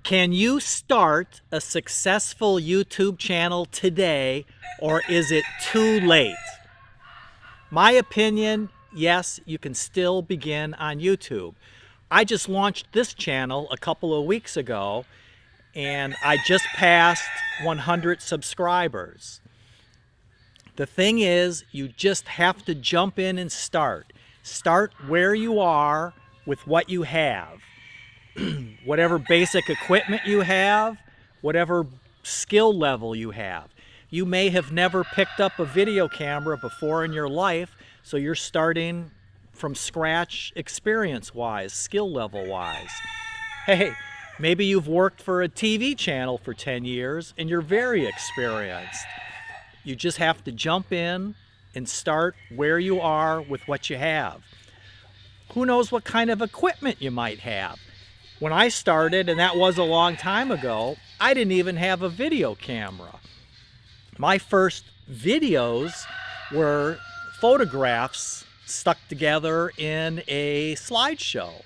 Can you start a successful YouTube channel today, or is it too late? My opinion, yes, you can still begin on YouTube. I just launched this channel a couple of weeks ago, and I just passed 100 subscribers. The thing is, you just have to jump in and start. Start where you are with what you have. Whatever basic equipment you have, whatever skill level you have. You may have never picked up a video camera before in your life, so you're starting from scratch experience-wise, skill level-wise. Hey, maybe you've worked for a TV channel for 10 years and you're very experienced. You just have to jump in and start where you are with what you have. Who knows what kind of equipment you might have? When I started, and that was a long time ago, I didn't even have a video camera. My first videos were photographs stuck together in a slideshow.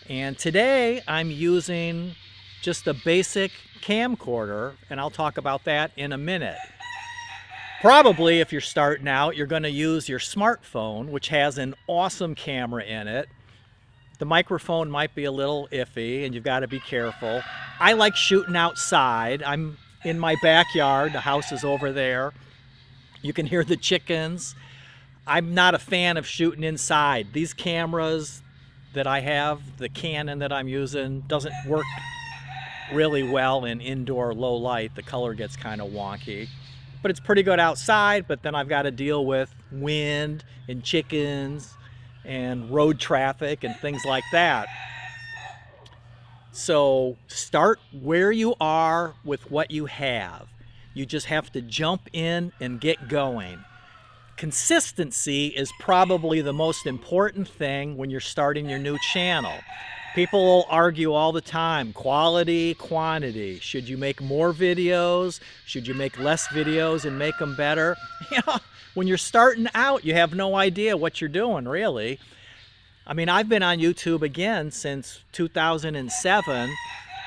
And today I'm using just a basic camcorder, and I'll talk about that in a minute. Probably if you're starting out, you're going to use your smartphone, which has an awesome camera in it. The microphone might be a little iffy and you've got to be careful. I like shooting outside. I'm in my backyard. The house is over there. You can hear the chickens. I'm not a fan of shooting inside. These cameras that I have, the Canon that I'm using, doesn't work really well in indoor low light. The color gets kind of wonky. But it's pretty good outside, but then I've got to deal with wind and chickens and road traffic and things like that. So start where you are with what you have. You just have to jump in and get going. Consistency is probably the most important thing when you're starting your new channel. People will argue all the time, quality, quantity. Should you make more videos? Should you make less videos and make them better? Yeah. When you're starting out, you have no idea what you're doing, really. I mean, I've been on YouTube again since 2007.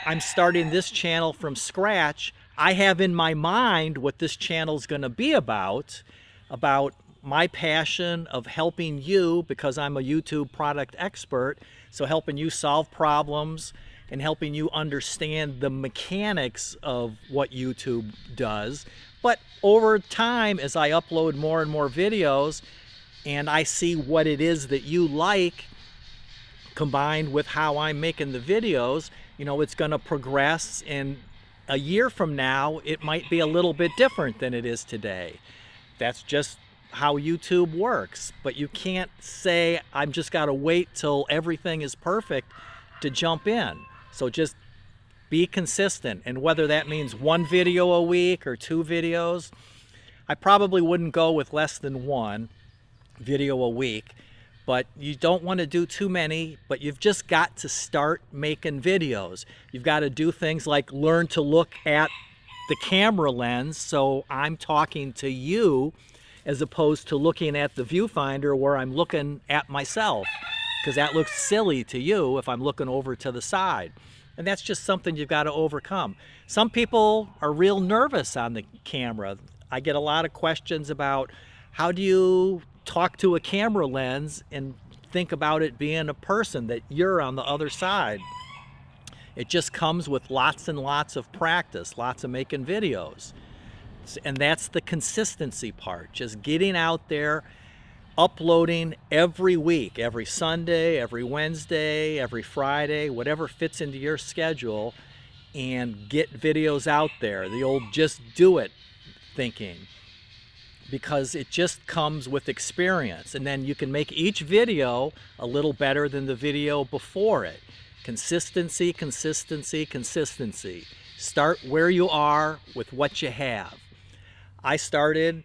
I'm starting this channel from scratch. I have in my mind what this channel's going to be about my passion of helping you, because I'm a YouTube product expert, so helping you solve problems and helping you understand the mechanics of what YouTube does. But over time, as I upload more and more videos and I see what it is that you like, combined with how I'm making the videos, you know, it's going to progress, and a year from now it might be a little bit different than it is today. That's just how YouTube works. But you can't say, I'm just got to wait till everything is perfect to jump in. So just be consistent, and whether that means one video a week or 2 videos, I probably wouldn't go with less than 1 video a week. But you don't want to do too many, but you've just got to start making videos. You've got to do things like learn to look at the camera lens, so I'm talking to you as opposed to looking at the viewfinder where I'm looking at myself, because that looks silly to you if I'm looking over to the side. And that's just something you've got to overcome. Some people are real nervous on the camera. I get a lot of questions about how do you talk to a camera lens and think about it being a person, that you're on the other side. It just comes with lots and lots of practice, lots of making videos. And that's the consistency part, just getting out there, uploading every week, every Sunday, every Wednesday, every Friday, whatever fits into your schedule, and get videos out there. The old just do it thinking, because it just comes with experience, and then you can make each video a little better than the video before it. Consistency, consistency, consistency. Start where you are with what you have. I started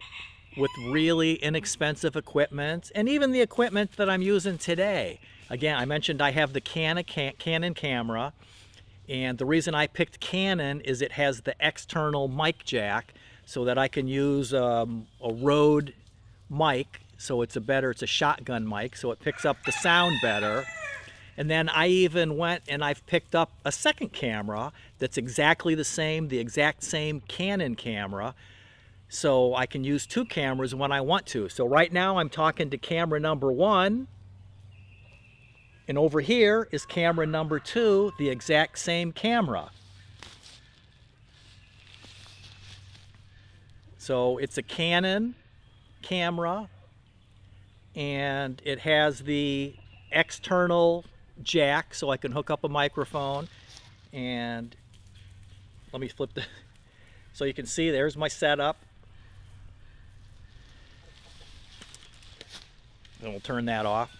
with really inexpensive equipment, and even the equipment that I'm using today. Again, I mentioned I have the Canon camera, and the reason I picked Canon is it has the external mic jack, so that I can use a Rode mic, so it's a shotgun mic, so it picks up the sound better. And then I even went and I've picked up a second camera that's exactly the same, the exact same Canon camera. So I can use two cameras when I want to. So right now I'm talking to camera number 1. And over here is camera number 2, the exact same camera. So it's a Canon camera, and it has the external jack so I can hook up a microphone. And let me flip the, so you can see there's my setup. And we'll turn that off.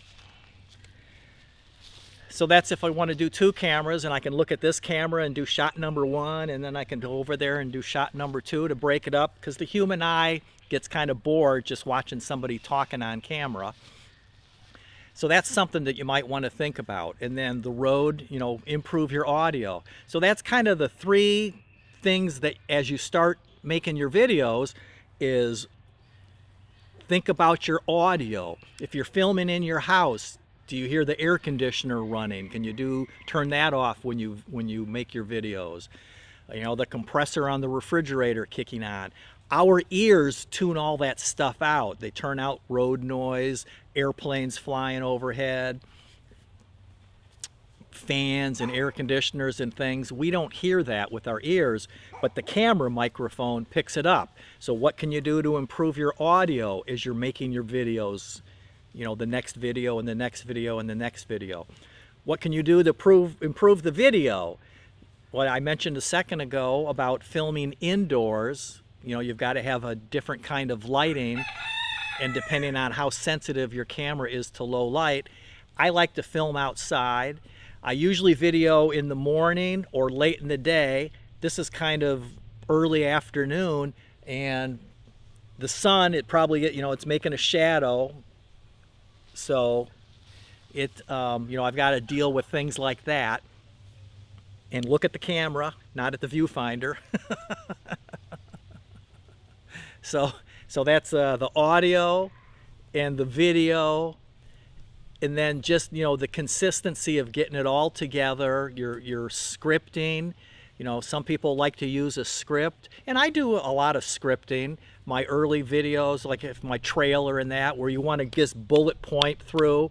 So that's if I want to do two cameras, and I can look at this camera and do shot number 1, and then I can go over there and do shot number 2 to break it up, because the human eye gets kind of bored just watching somebody talking on camera. So that's something that you might want to think about. And then the Rode, you know, improve your audio. So that's kind of the 3 things that as you start making your videos is think about your audio. If you're filming in your house, do you hear the air conditioner running? Can you turn that off when you make your videos? You know, the compressor on the refrigerator kicking on. Our ears tune all that stuff out. They turn out road noise, airplanes flying overhead, fans and air conditioners and things. We don't hear that with our ears, but the camera microphone picks it up. So what can you do to improve your audio as you're making your videos? You know, the next video and the next video and the next video. What can you do to improve the video? What I mentioned a second ago about filming indoors, you know, you've got to have a different kind of lighting, and depending on how sensitive your camera is to low light, I like to film outside. I usually video in the morning or late in the day. This is kind of early afternoon, and the sun, it probably, you know, it's making a shadow. So it, you know, I've got to deal with things like that and look at the camera, not at the viewfinder. So that's the audio and the video, and then just, you know, the consistency of getting it all together, your scripting. You know, some people like to use a script, and I do a lot of scripting. My early videos, like if my trailer and that, where you want to just bullet point through,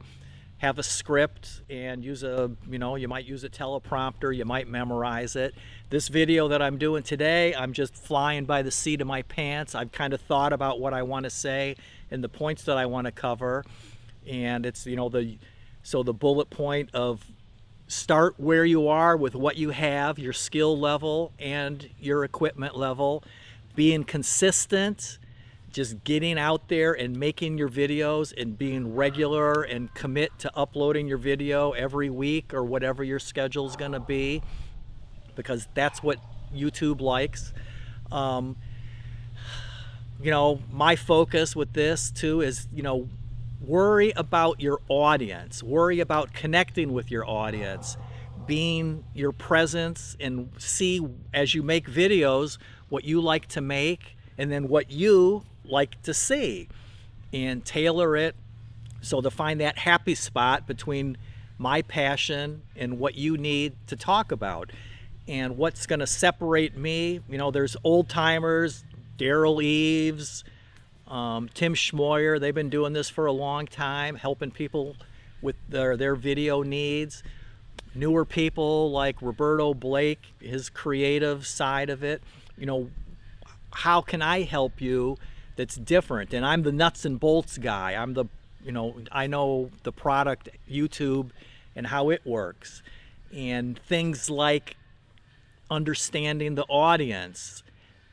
have a script and use a, you know, you might use a teleprompter, you might memorize it. This video that I'm doing today, I'm just flying by the seat of my pants. I've kind of thought about what I want to say and the points that I want to cover. And it's, you know, so the bullet point of start where you are with what you have, your skill level and your equipment level, being consistent, just getting out there and making your videos and being regular and commit to uploading your video every week or whatever your schedule is going to be, because that's what YouTube likes. You know, my focus with this too is, you know, worry about your audience, worry about connecting with your audience, being your presence, and see as you make videos what you like to make and then what you like to see, and tailor it so to find that happy spot between my passion and what you need to talk about. And what's going to separate me, you know, there's old timers, Derral, Tim Schmoyer. They've been doing this for a long time, helping people with their video needs. Newer people like Roberto Blake, his creative side of it. You know, how can I help you that's different? And I'm the nuts and bolts guy. I'm the, you know, I know the product, YouTube, and how it works. And things like understanding the audience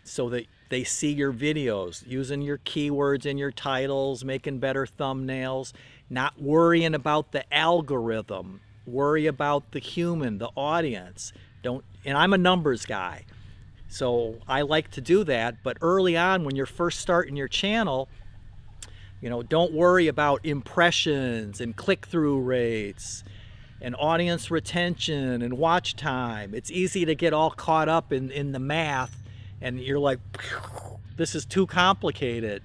so that they see your videos, using your keywords in your titles, making better thumbnails, not worrying about the algorithm, worry about the human, the audience. And I'm a numbers guy, so I like to do that. But early on, when you're first starting your channel, you know, don't worry about impressions and click-through rates and audience retention and watch time. It's easy to get all caught up in the math, and you're like, this is too complicated.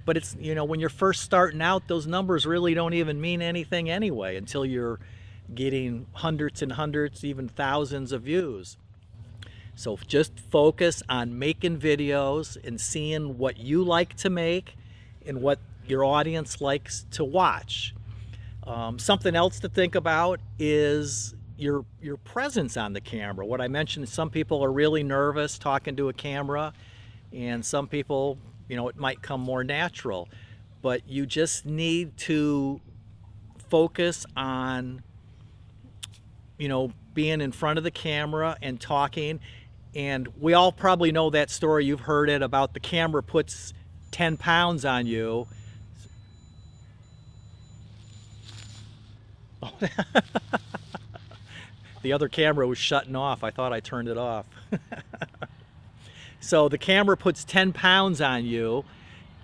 But it's, you know, when you're first starting out, those numbers really don't even mean anything anyway until you're getting hundreds and hundreds, even thousands of views. So just focus on making videos and seeing what you like to make and what your audience likes to watch. Something else to think about is your presence on the camera. What I mentioned, some people are really nervous talking to a camera, and some people, you know, it might come more natural. But you just need to focus on, you know, being in front of the camera and talking. And we all probably know that story, you've heard it, about the camera puts 10 pounds on you. The other camera was shutting off. I thought I turned it off. So the camera puts 10 pounds on you.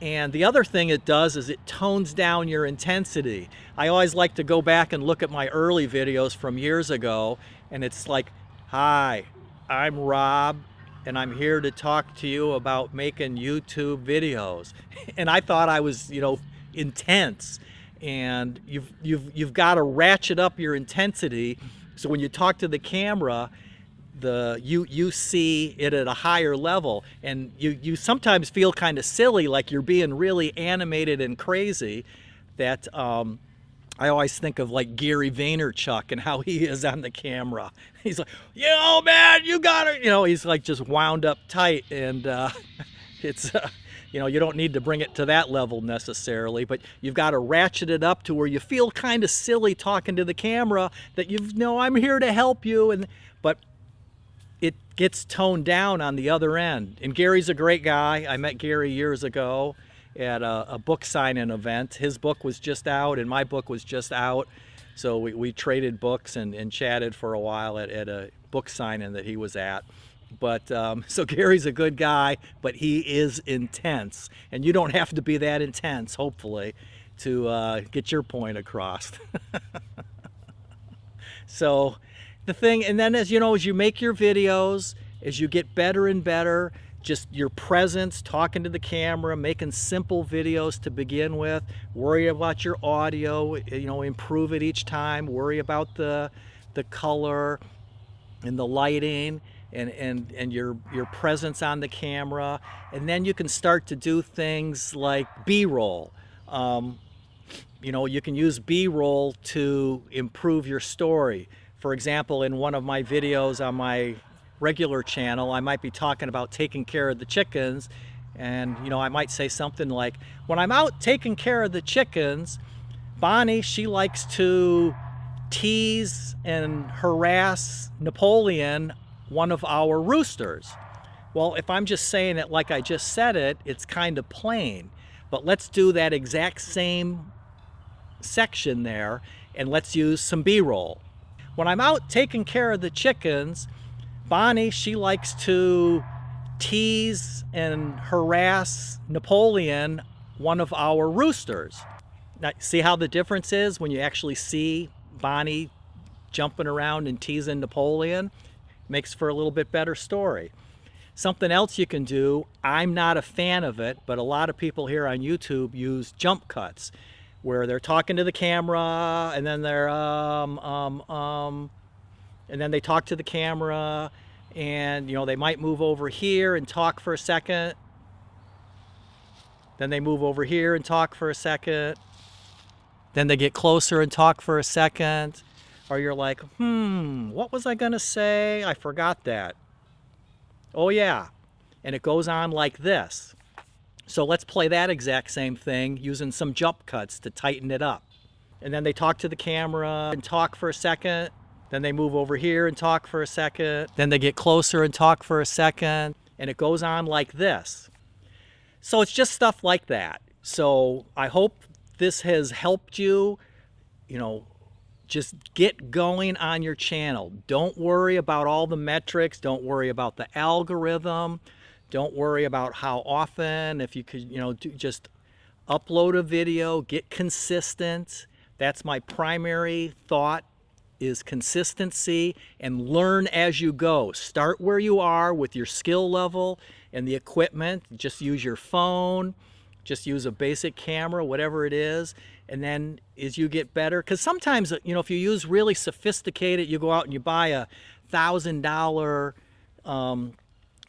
And the other thing it does is it tones down your intensity. I always like to go back and look at my early videos from years ago, and it's like, hi, I'm Rob, and I'm here to talk to you about making YouTube videos. And I thought I was, you know, intense. And you've got to ratchet up your intensity, so when you talk to the camera, you see it at a higher level, and you sometimes feel kind of silly, like you're being really animated and crazy. That I always think of like Gary Vaynerchuk and how he is on the camera. He's like, you know, man, you gotta, you know, he's like just wound up tight, and it's you know, you don't need to bring it to that level necessarily, but you've got to ratchet it up to where you feel kind of silly talking to the camera, that you know, I'm here to help you, but it gets toned down on the other end. And Gary's a great guy. I met Gary years ago at a book signing event. His book was just out and my book was just out. So we traded books and chatted for a while at a book signing that he was at. But so Gary's a good guy, but he is intense. And you don't have to be that intense, hopefully, to get your point across. So the thing, and then as you know, as you make your videos, as you get better and better, just your presence, talking to the camera, making simple videos to begin with, worry about your audio, you know, improve it each time, worry about the color and the lighting and your presence on the camera, and then you can start to do things like B-roll. You know, you can use B-roll to improve your story. For example, in one of my videos on my regular channel, I might be talking about taking care of the chickens, and you know, I might say something like, when I'm out taking care of the chickens, Bonnie, she likes to tease and harass Napoleon, one of our roosters. Well, if I'm just saying it like I just said it, it's kind of plain. But let's do that exact same section there, and let's use some B-roll. When I'm out taking care of the chickens, Bonnie, she likes to tease and harass Napoleon, one of our roosters. Now, see how the difference is when you actually see Bonnie jumping around and teasing Napoleon? Makes for a little bit better story. Something else you can do, I'm not a fan of it, but a lot of people here on YouTube use jump cuts, where they're talking to the camera and then they're and then they talk to the camera, and you know, they might move over here and talk for a second, then they move over here and talk for a second, then they get closer and talk for a second, or you're like, what was I gonna say? I forgot that. Oh yeah, and it goes on like this. So let's play that exact same thing using some jump cuts to tighten it up. And then they talk to the camera and talk for a second, then they move over here and talk for a second, then they get closer and talk for a second, and it goes on like this. So it's just stuff like that. So I hope this has helped you, you know, just get going on your channel. Don't worry about all the metrics, don't worry about the algorithm, don't worry about how often. If you could, you know, just upload a video, get consistent. That's my primary thought, is consistency, and learn as you go. Start where you are with your skill level and the equipment. Just use your phone Just use a basic camera, whatever it is, and then as you get better, because sometimes, you know, if you use really sophisticated, you go out and you buy a $1,000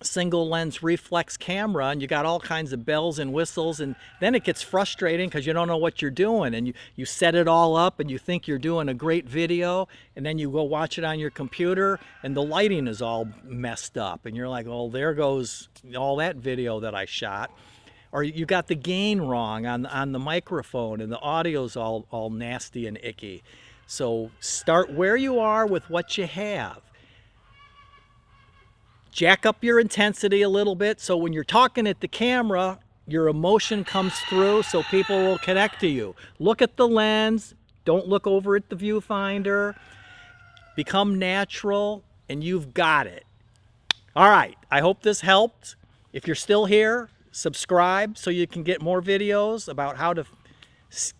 single lens reflex camera and you got all kinds of bells and whistles, and then it gets frustrating because you don't know what you're doing, and you set it all up and you think you're doing a great video, and then you go watch it on your computer and the lighting is all messed up and you're like, oh, there goes all that video that I shot. Or you got the gain wrong on the microphone and the audio's all nasty and icky. So start where you are with what you have. Jack up your intensity a little bit so when you're talking at the camera, your emotion comes through so people will connect to you. Look at the lens, don't look over at the viewfinder. Become natural and you've got it. All right, I hope this helped. If you're still here, subscribe so you can get more videos about how to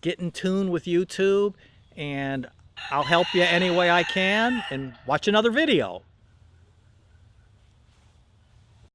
get in tune with YouTube, and I'll help you any way I can, and watch another video.